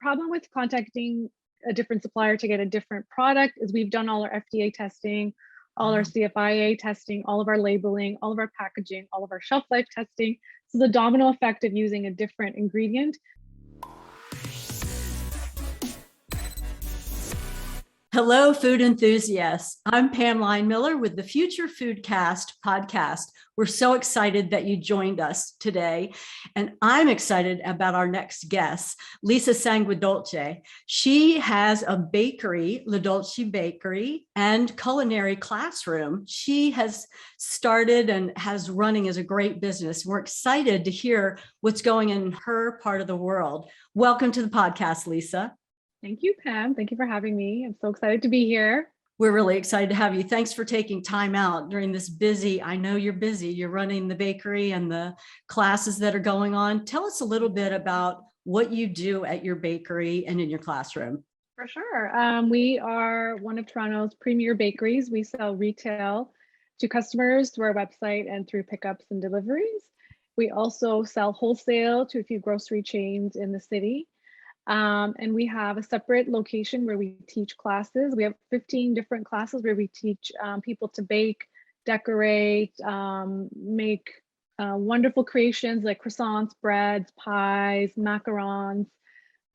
problem with contacting a different supplier to get a different product is we've done all our FDA testing, all our CFIA testing, all of our labeling, all of our packaging, all of our shelf life testing. So the domino effect of using a different ingredient. Hello, food enthusiasts. I'm Pamela Miller with the FutureFoodCast podcast. We're so excited that you joined us today. And I'm excited about our next guest, Lisa Sanguedolce. She has a bakery, Dolci Bakery and Culinary Classroom. She has started and has running as a great business. We're excited to hear what's going in her part of the world. Welcome to the podcast, Lisa. Thank you, Pam. Thank you for having me. I'm so excited to be here. We're really excited to have you. Thanks for taking time out during this busy, I know you're busy, you're running the bakery and the classes that are going on. Tell us a little bit about what you do at your bakery and in your classroom. For sure. We are one of Toronto's premier bakeries. We sell retail to customers through our website and through pickups and deliveries. We also sell wholesale to a few grocery chains in the city. And we have a separate location where we teach classes. We have 15 different classes where we teach people to bake, decorate, make wonderful creations like croissants, breads, pies, macarons.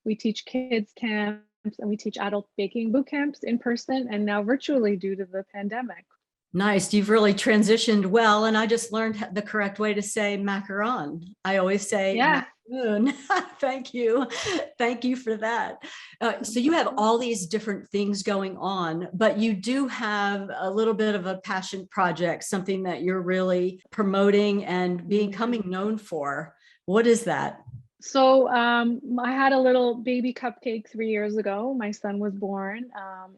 We teach kids camps and we teach adult baking boot camps in person and now virtually due to the pandemic. Nice. You've really transitioned well. And I just learned the correct way to say macaron. I always say macaroon. Thank you. Thank you for that. So you have all these different things going on, but you do have a little bit of a passion project, something that you're really promoting and becoming known for. What is that? So I had a little baby cupcake 3 years ago. My son was born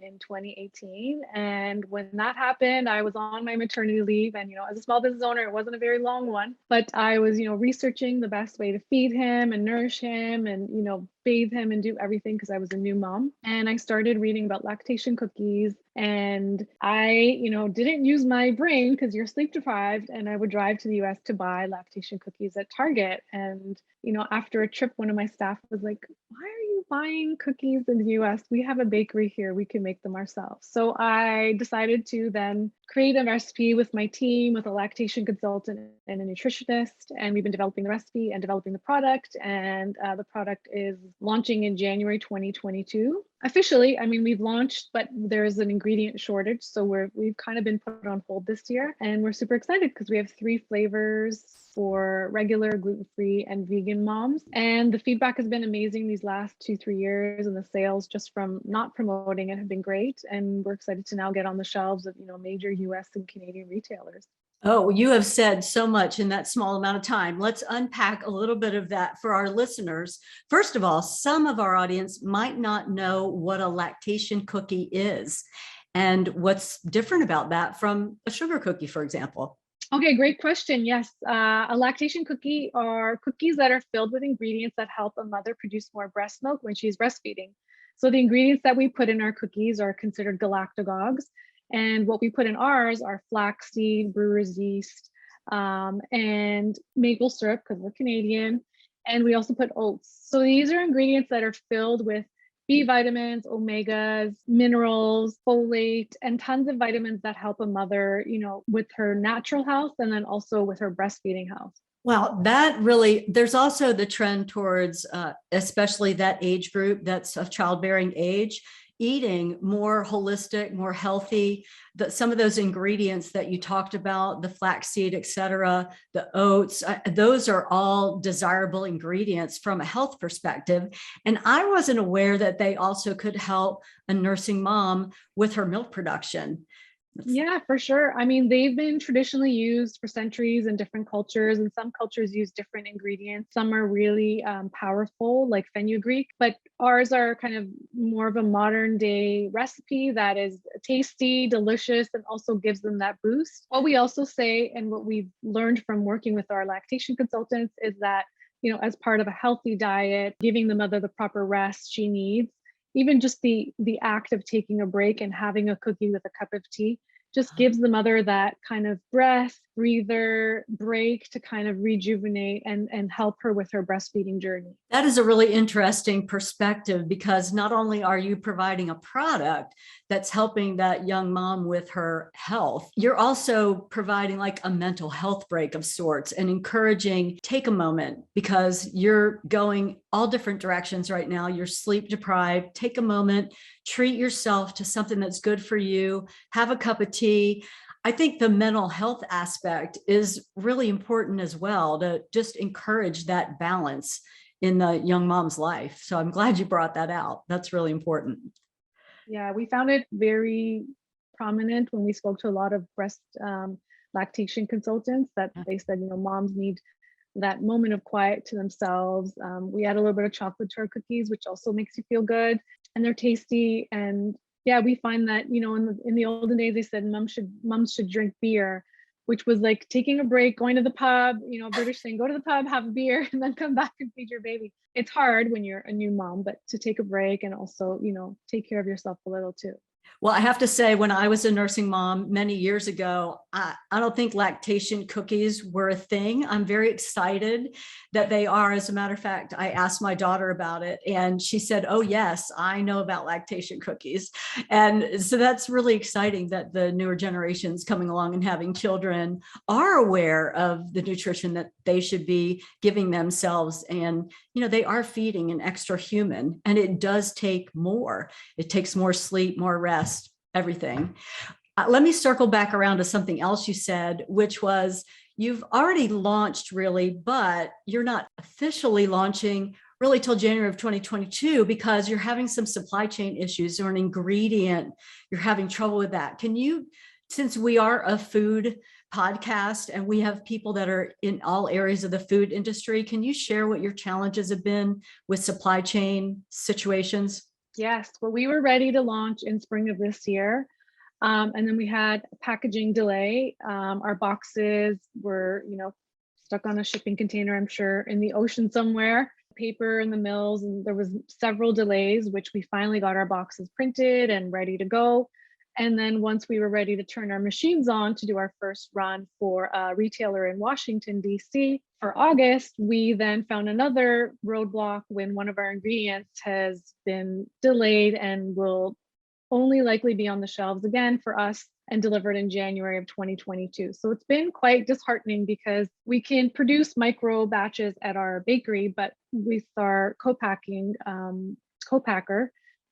in 2018. And when that happened, I was on my maternity leave. And, as a small business owner, it wasn't a very long one, but I was, researching the best way to feed him and nourish him and, bathe him and do everything because I was a new mom. And I started reading about lactation cookies. And I, didn't use my brain because you're sleep deprived. And I would drive to the US to buy lactation cookies at Target. And, after a trip, one of my staff was like, why are you buying cookies in the US? We have a bakery here. We can make them ourselves. So I decided to then create a recipe with my team, with a lactation consultant and a nutritionist. And we've been developing the recipe and developing the product. And the product is launching in January 2022. Officially, we've launched, but there's an ingredient shortage. So we've kind of been put on hold this year. And we're super excited because we have 3 flavors for regular, gluten-free, and vegan moms. And the feedback has been amazing these last 2-3 years. And the sales just from not promoting it have been great. And we're excited to now get on the shelves of, major US and Canadian retailers. Oh, you have said so much in that small amount of time. Let's unpack a little bit of that for our listeners. First of all, some of our audience might not know what a lactation cookie is and what's different about that from a sugar cookie, for example. Okay, great question. Yes, a lactation cookie are cookies that are filled with ingredients that help a mother produce more breast milk when she's breastfeeding. So the ingredients that we put in our cookies are considered galactagogues. And what we put in ours are flaxseed, brewer's yeast, and maple syrup because we're Canadian. And we also put oats. So these are ingredients that are filled with B vitamins, omegas, minerals, folate, and tons of vitamins that help a mother, with her natural health and then also with her breastfeeding health. Wow, there's also the trend towards, especially that age group that's of childbearing age, eating more holistic, more healthy. Some of those ingredients that you talked about, the flaxseed, et cetera, the oats, those are all desirable ingredients from a health perspective. And I wasn't aware that they also could help a nursing mom with her milk production. Yeah, for sure. They've been traditionally used for centuries in different cultures, and some cultures use different ingredients. Some are really powerful, like fenugreek, but ours are kind of more of a modern day recipe that is tasty, delicious, and also gives them that boost. What we also say, and what we've learned from working with our lactation consultants, is that, as part of a healthy diet, giving the mother the proper rest she needs, even just the act of taking a break and having a cookie with a cup of tea just gives the mother that kind of breath, breather, break to kind of rejuvenate and help her with her breastfeeding journey. That is a really interesting perspective, because not only are you providing a product that's helping that young mom with her health, you're also providing like a mental health break of sorts and encouraging, take a moment, because you're going all different directions right now. You're sleep deprived. Take a moment, treat yourself to something that's good for you. Have a cup of tea. I think the mental health aspect is really important as well, to just encourage that balance in the young mom's life. So I'm glad you brought that out. That's really important. Yeah, we found it very prominent when we spoke to a lot of breast lactation consultants, that they said, moms need that moment of quiet to themselves. We add a little bit of chocolate to our cookies, which also makes you feel good, and they're tasty. And yeah, we find that, in the olden days, they said moms should drink beer, which was like taking a break, going to the pub, British saying, go to the pub, have a beer, and then come back and feed your baby. It's hard when you're a new mom, but to take a break and also, take care of yourself a little too. Well, I have to say, when I was a nursing mom many years ago, I don't think lactation cookies were a thing. I'm very excited that they are. As a matter of fact, I asked my daughter about it and she said, oh, yes, I know about lactation cookies. And so that's really exciting that the newer generations coming along and having children are aware of the nutrition that they should be giving themselves. And, they are feeding an extra human, and it does take more. It takes more sleep, more rest, everything. Let me circle back around to something else you said, which was you've already launched really, but you're not officially launching really till January of 2022 because you're having some supply chain issues or an ingredient. You're having trouble with that. Can you, since we are a food podcast and we have people that are in all areas of the food industry, can you share what your challenges have been with supply chain situations? Yes, well, we were ready to launch in spring of this year. And then we had a packaging delay. Our boxes were, stuck on a shipping container, I'm sure, in the ocean somewhere, paper in the mills, and there was several delays, which we finally got our boxes printed and ready to go. And then once we were ready to turn our machines on to do our first run for a retailer in Washington, DC for August, we then found another roadblock when one of our ingredients has been delayed and will only likely be on the shelves again for us and delivered in January of 2022. So it's been quite disheartening because we can produce micro batches at our bakery, but with our co-packer,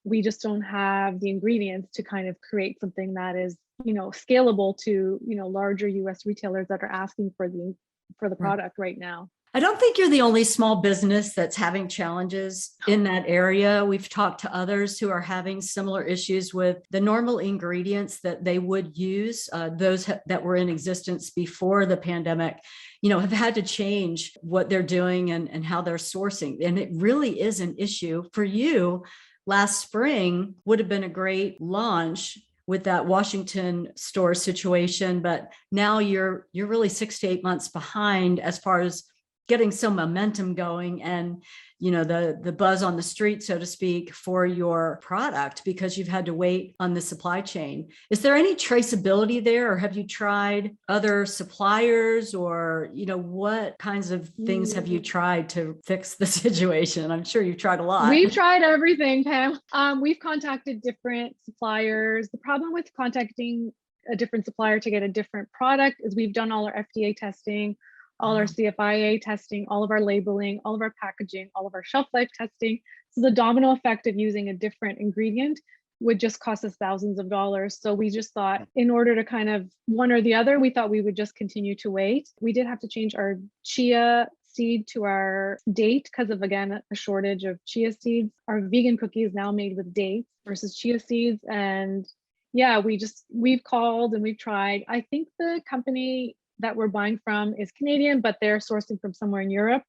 we just don't have the ingredients to kind of create something that is, scalable to, larger US retailers that are asking for the product right now. I don't think you're the only small business that's having challenges in that area. We've talked to others who are having similar issues with the normal ingredients that they would use. Those that were in existence before the pandemic, have had to change what they're doing and how they're sourcing. And it really is an issue for you. Last spring would have been a great launch with that Washington store situation, but now you're really 6 to 8 months behind as far as getting some momentum going and the buzz on the street, so to speak, for your product because you've had to wait on the supply chain. Is there any traceability there, or have you tried other suppliers, or what kinds of things have you tried to fix the situation? I'm sure you've tried a lot. We've tried everything, Pam. We've contacted different suppliers. The problem with contacting a different supplier to get a different product is we've done all our FDA testing, all our CFIA testing, all of our labeling, all of our packaging, all of our shelf life testing. So the domino effect of using a different ingredient would just cost us thousands of dollars. So we just thought, in order to kind of one or the other, we thought we would just continue to wait. We did have to change our chia seed to our date because of, again, a shortage of chia seeds. Our vegan cookie is now made with dates versus chia seeds. And yeah, we've called and we've tried. I think the company that we're buying from is Canadian, but they're sourcing from somewhere in Europe,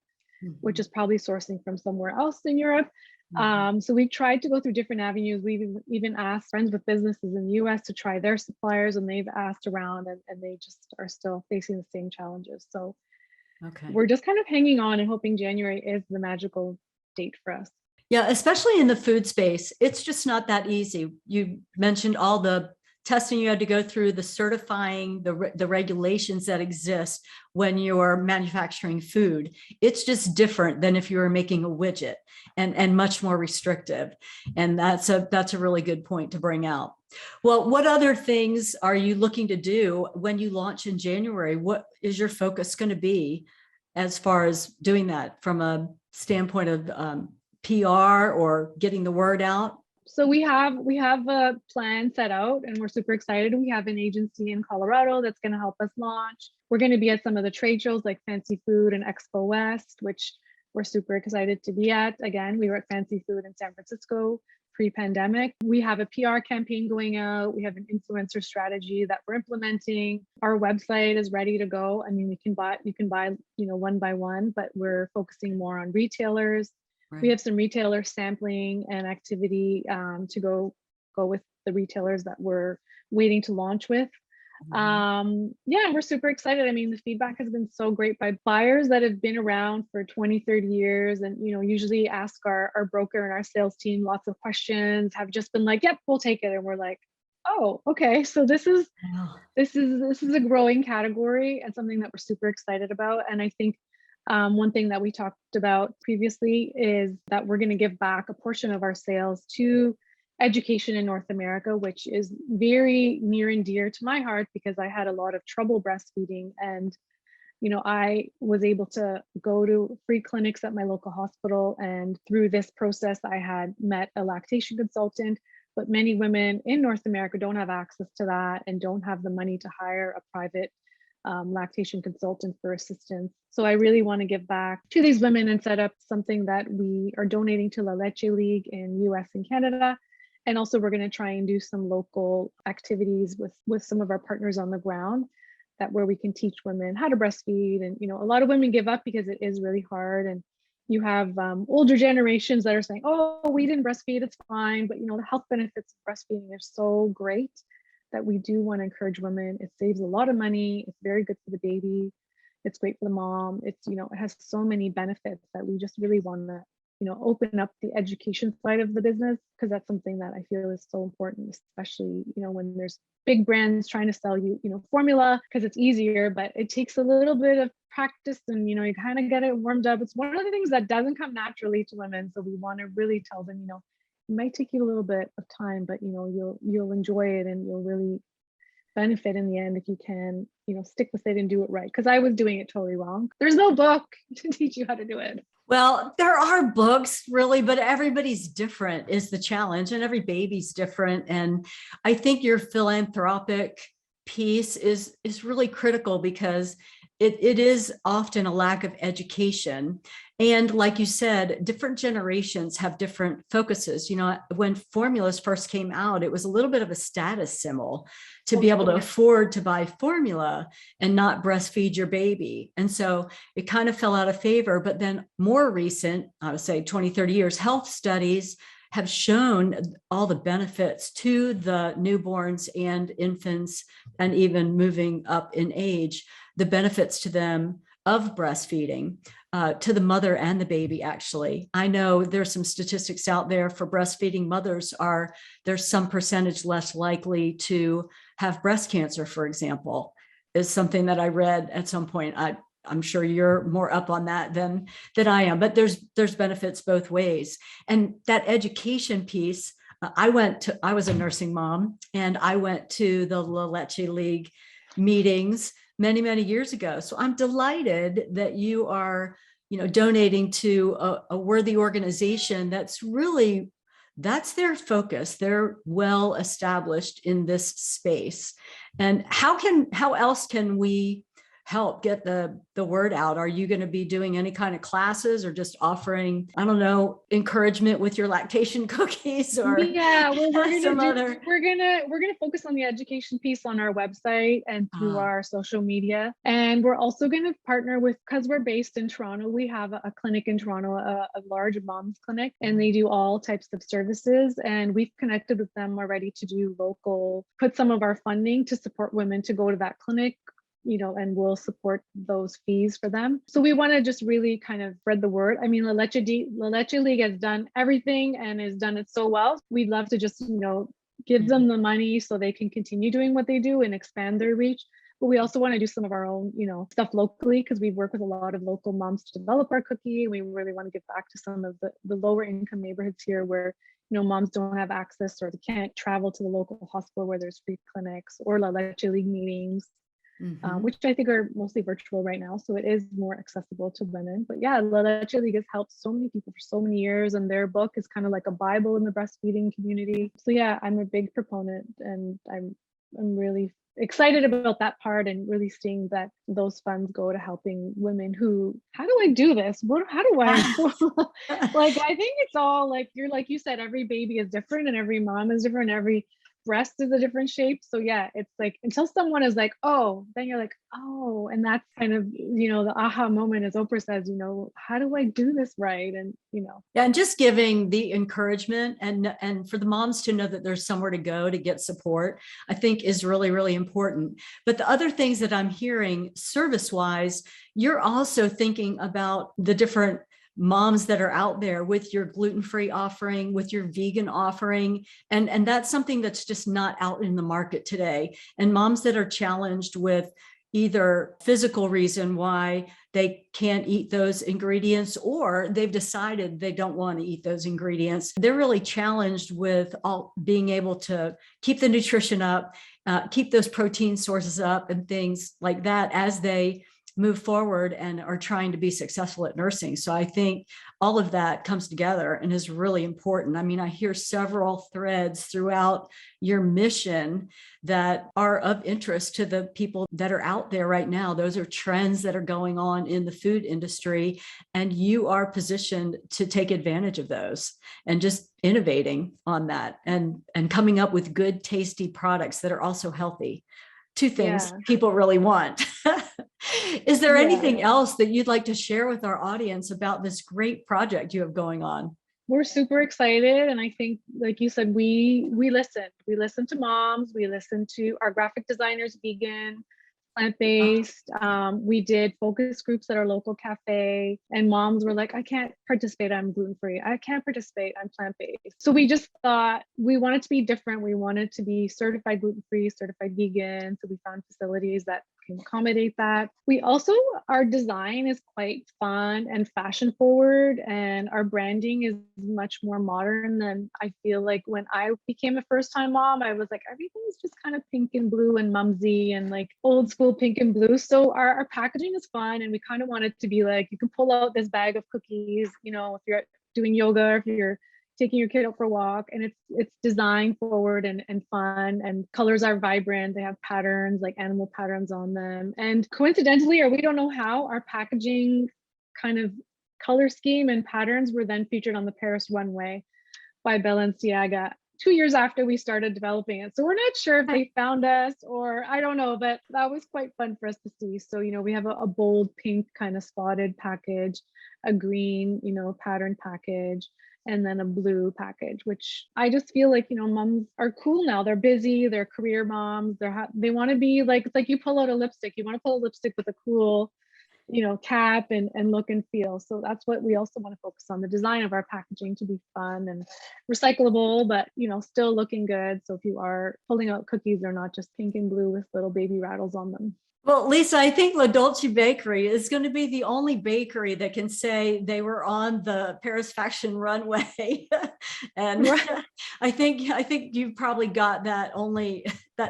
which is probably sourcing from somewhere else in Europe. So we've tried to go through different avenues. We've even asked friends with businesses in the US to try their suppliers, and they've asked around and they just are still facing the same challenges. So we're just kind of hanging on and hoping January is the magical date for us. Yeah, especially in the food space, it's just not that easy. You mentioned all the testing you had to go through, the certifying, the regulations that exist when you're manufacturing food. It's just different than if you were making a widget, and much more restrictive. And that's a really good point to bring out. Well, what other things are you looking to do when you launch in January? What is your focus going to be as far as doing that from a standpoint of PR or getting the word out? So we have a plan set out, and we're super excited. We have an agency in Colorado that's going to help us launch. We're going to be at some of the trade shows like Fancy Food and Expo West, which we're super excited to be at. Again, we were at Fancy Food in San Francisco pre-pandemic. We have a PR campaign going out. We have an influencer strategy that we're implementing. Our website is ready to go. I mean, you can buy, one by one, but we're focusing more on retailers. Right. We have some retailer sampling and activity to go with the retailers that we're waiting to launch with. Yeah, we're super excited. I mean, the feedback has been so great by buyers that have been around for 20, 30 years, and usually ask our broker and our sales team lots of questions, have just been like, yep, we'll take it. And we're like, oh, okay. So this is a growing category and something that we're super excited about. And I think one thing that we talked about previously is that we're going to give back a portion of our sales to education in North America, which is very near and dear to my heart because I had a lot of trouble breastfeeding. And, I was able to go to free clinics at my local hospital. And through this process, I had met a lactation consultant, but many women in North America don't have access to that and don't have the money to hire a private lactation consultant for assistance. So I really want to give back to these women and set up something that we are donating to La Leche League in US and Canada. And also we're going to try and do some local activities with some of our partners on the ground where we can teach women how to breastfeed. And, a lot of women give up because it is really hard. And you have older generations that are saying, oh, we didn't breastfeed, it's fine. But, the health benefits of breastfeeding are so great that we do want to encourage women. It saves a lot of money. It's very good for the baby. It's great for the mom. It's, it has so many benefits that we just really want to, open up the education side of the business, because that's something that I feel is so important, especially, when there's big brands trying to sell you, formula, because it's easier, but it takes a little bit of practice and, you kind of get it warmed up. It's one of the things that doesn't come naturally to women. So we want to really tell them, it might take you a little bit of time, but you'll enjoy it and you'll really benefit in the end if you can, stick with it and do it right. Because I was doing it totally wrong. There's no book to teach you how to do it. Well, there are books really, but everybody's different is the challenge, and every baby's different. And I think your philanthropic piece is really critical because it is often a lack of education. And like you said, different generations have different focuses. When formulas first came out, it was a little bit of a status symbol to be able to afford to buy formula and not breastfeed your baby. And so it kind of fell out of favor. But then more recent, I would say 20, 30 years, health studies have shown all the benefits to the newborns and infants, and even moving up in age, the benefits to them of breastfeeding, to the mother and the baby. Actually, I know there's some statistics out there for breastfeeding mothers there's some percentage less likely to have breast cancer, for example, is something that I read at some point. I'm sure you're more up on that than I am, but there's benefits both ways. And that education piece, I was a nursing mom, and I went to the La Leche League meetings many, many years ago. So I'm delighted that you are, donating to a worthy organization that's their focus. They're well established in this space. And how else can we help get the word out? Are you going to be doing any kind of classes or just offering, I don't know, encouragement with your lactation cookies or we're gonna focus on the education piece on our website and through our social media. And we're also going to partner with, because we're based in Toronto, we have a clinic in Toronto, a large mom's clinic, and they do all types of services. And we've connected with them already to do put some of our funding to support women to go to that clinic, and we'll support those fees for them. So we want to just really kind of spread the word. I mean, La Leche League has done everything and has done it so well. We'd love to just, gives them the money so they can continue doing what they do and expand their reach. But we also want to do some of our own, stuff locally, because we work with a lot of local moms to develop our cookie. And we really want to give back to some of the lower income neighborhoods here where, moms don't have access or they can't travel to the local hospital where there's free clinics or La Leche League meetings, which I think are mostly virtual right now. So it is more accessible to women. But yeah, La Leche League has helped so many people for so many years. And their book is kind of like a Bible in the breastfeeding community. So yeah, I'm a big proponent, and I'm really excited about that part, and really seeing that those funds go to helping women who, how do I do this? How do I, like, I think it's all like you said, every baby is different and every mom is different. Every breast is a different shape. So yeah, it's like, until someone is like, oh, then you're like, oh, and that's kind of, the aha moment, as Oprah says, how do I do this right? And, Yeah, and just giving the encouragement and for the moms to know that there's somewhere to go to get support, I think is really, really important. But the other things that I'm hearing service-wise, you're also thinking about the different moms that are out there with your gluten-free offering, with your vegan offering. And that's something that's just not out in the market today. And moms that are challenged with either physical reason why they can't eat those ingredients, or they've decided they don't want to eat those ingredients. They're really challenged with all being able to keep the nutrition up, keep those protein sources up and things like that as they move forward and are trying to be successful at nursing. So I think all of that comes together and is really important. I mean, I hear several threads throughout your mission that are of interest to the people that are out there right now. Those are trends that are going on in the food industry, and you are positioned to take advantage of those and just innovating on that and coming up with good, tasty products that are also healthy. Two things people really want. Is there anything else that you'd like to share with our audience about this great project you have going on? We're super excited. And I think, like you said, we listen to moms, we listen to our graphic designers, vegan, plant-based. We did focus groups at our local cafe, and moms were like, I can't participate, I'm gluten-free. I can't participate, I'm plant-based. So we just thought we wanted to be different. We wanted to be certified gluten-free, certified vegan. So we found facilities that can accommodate that. We also, our design is quite fun and fashion forward, and our branding is much more modern than I feel like when I became a first-time mom. I was like, everything's just kind of pink and blue and mumsy and like old school pink and blue. So our packaging is fun, and we kind of want it to be like, you can pull out this bag of cookies, if you're doing yoga, if you're taking your kid out for a walk, and it's design forward and fun, and colors are vibrant. They have patterns, like animal patterns on them. And coincidentally, or we don't know how, our packaging kind of color scheme and patterns were then featured on the Paris runway by Balenciaga 2 years after we started developing it. So we're not sure if they found us, or I don't know, but that was quite fun for us to see. So, we have a bold pink kind of spotted package, a green, pattern package, and then a blue package, which I just feel like, moms are cool now. They're busy, they're career moms. They want to be like, it's like you pull out a lipstick. You want to pull a lipstick with a cool, cap and look and feel. So that's what we also want to focus on, the design of our packaging to be fun and recyclable, but, still looking good. So if you are pulling out cookies, they're not just pink and blue with little baby rattles on them. Well, Lisa, I think La Dolci Bakery is going to be the only bakery that can say they were on the Paris fashion runway. And I think you've probably got that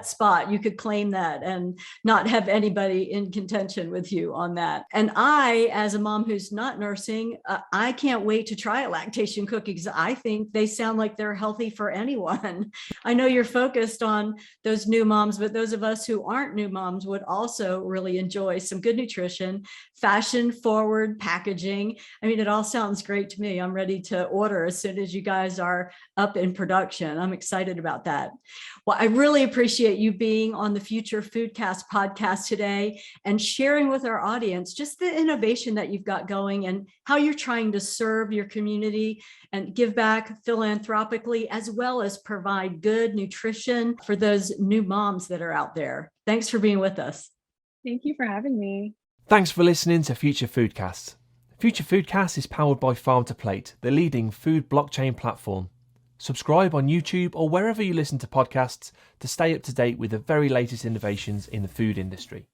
spot. You could claim that and not have anybody in contention with you on that. And I, as a mom who's not nursing, I can't wait to try a lactation cookie, because I think they sound like they're healthy for anyone. I know you're focused on those new moms, but those of us who aren't new moms would also really enjoy some good nutrition, fashion forward packaging. I mean, it all sounds great to me. I'm ready to order as soon as you guys are up in production. I'm excited about that. Well, I really appreciate you being on the Future Foodcast podcast today and sharing with our audience just the innovation that you've got going and how you're trying to serve your community and give back philanthropically, as well as provide good nutrition for those new moms that are out there. Thanks for being with us. Thank you for having me. Thanks for listening to Future Foodcast. Future Foodcast is powered by Farm to Plate, the leading food blockchain platform. Subscribe on YouTube or wherever you listen to podcasts to stay up to date with the very latest innovations in the food industry.